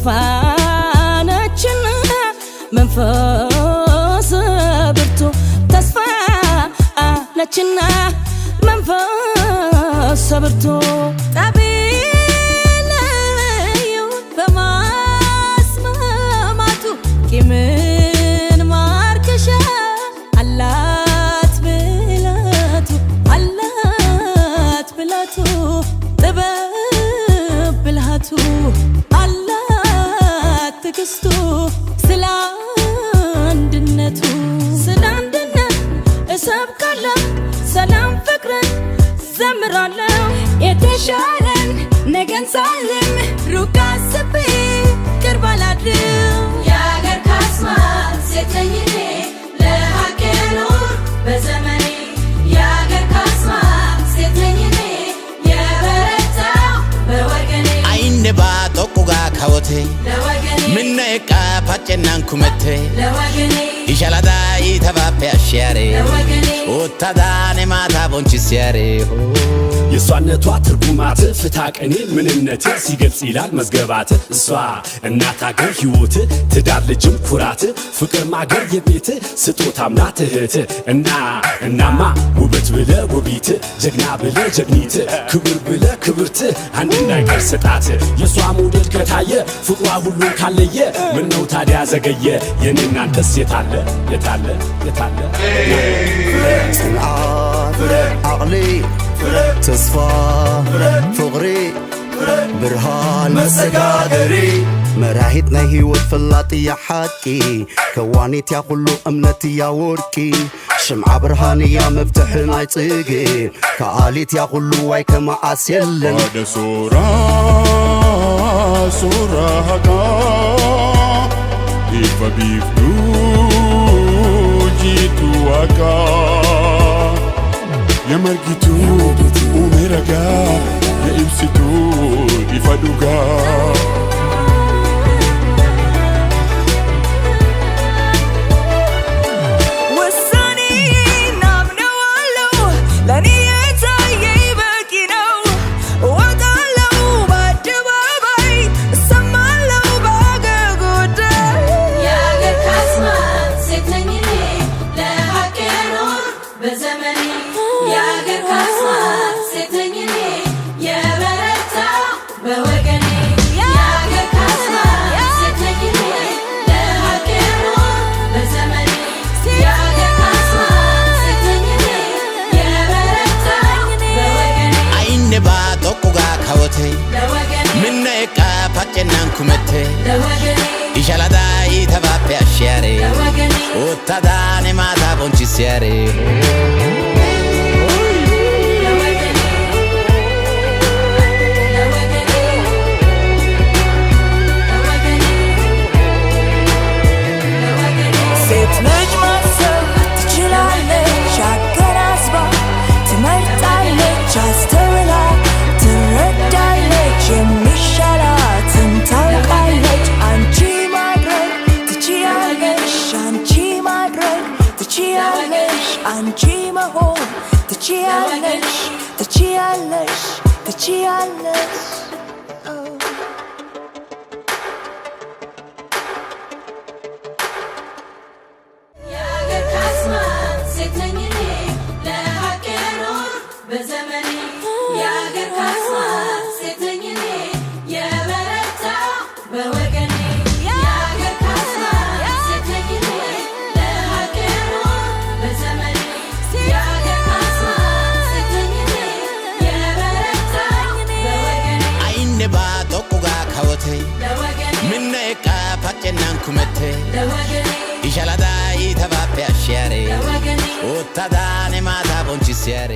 ተስፋነችና መንፈስ ብርቱ ተስፋነችና መንፈስ ብርቱ ጠቢለዩ በማስማማቱ ቂምን ማርከሻ አላት ብላቱ ጥበብ ብልሃቱ አላት ትዕግስቱ ስለ አንድነቱ እሰብካለሁ ሰላም ፍቅርን ዘምራለሁ የተሻለን ነገን ሳልም ሩቅ አስቤ ቅርብ አላድርም የአገር ካስማ ሴት ነኝ እኔ ለሀቅ የኖር በዘመኔ የአገር ካስማ ሴት ነኝ እኔ የበረታው በወገኔ አይንባ ጦቁጋ ካወቴ ምነ የቃ ፓጨናን ኩመቴ ይሻላዳ ይተባፔ አሽያሬ ወታዳኔ ማታ ቦንቺስያሬ የሷነቷ ትርጉማት ፍታ ቀኔ ምንነት ሲገልጽ ይላል መዝገባት እሷ እናት አገር ሕይወት ትዳር ልጅም ኩራት ፍቅር ማገር የቤት ስጦታም ናት እህት እናማ ውበት ብለ ውቢት ጀግና ብለ ጀግኒት ክብር ብለ ክብርት አንድ ነገር ስጣት የሷ ሞዴል ከታየ ፍቅሯ ሁሉ ካለየ ምነው ታዲያ ዘገየ የኔ እናንተስ የታለ ጽንዓት ዓቕሊ ተስፋ ፍቕሪ ብርሃን መሰጋገሪ መራሒት ናይ ህይወት ፈላጥ እያ ሓቂ ከዋኒት ያ ኩሉ እምነት እያ ወርቂ ሽምዓ ብርሃን እያ መፍትሒ ናይ ጽጌ ከኣሊት ያ ኩሉ ዋይ ከመዓስ የለን ወደ ሱራ ሃጋ ኢፈ ቢፍቱ ጂቱ ዋጋ የመርጊቱ ኡሜረጋ የኢብሲቱ ኢፈዱጋ ምነ የቃ ፓጨናን ኩመቴ ይሻላዳ ይተባፔ አሽያሬ ወታዳኔ ማታ ቦንቺስያሬ ሴት ልጅ ማሰብ ትችላለች አገናዝባ ትመርጣለች አስተውላ ትረዳለች የሚሻላትን ታውቃለች አንቺ ማድረግ ትችያለሽ አንቺ ማድረግ ትችያለሽ አንቺ መሆን ትችያለሽ የአገር ካስማ ሴት ነኝ እኔ ለሀቅ የኖር በዘመኔ የአገር ካስማ ሴት ነኝ እኔ የበረታው በወገኔ የአገር ካስማ ሴት ነኝ እኔ ለሀቅ የኖር በዘመኔ የአገር ካስማ ሴት ነኝ እኔ የበረታው በወገኔ አይንባ ጦቁጋ ካወቴ ምነ የቃ ፓጨናን ኩመቴ ይሻላዳ ይተባፔ አሽያሬ ወታዳኔ ማታ ቦንቺስያሬ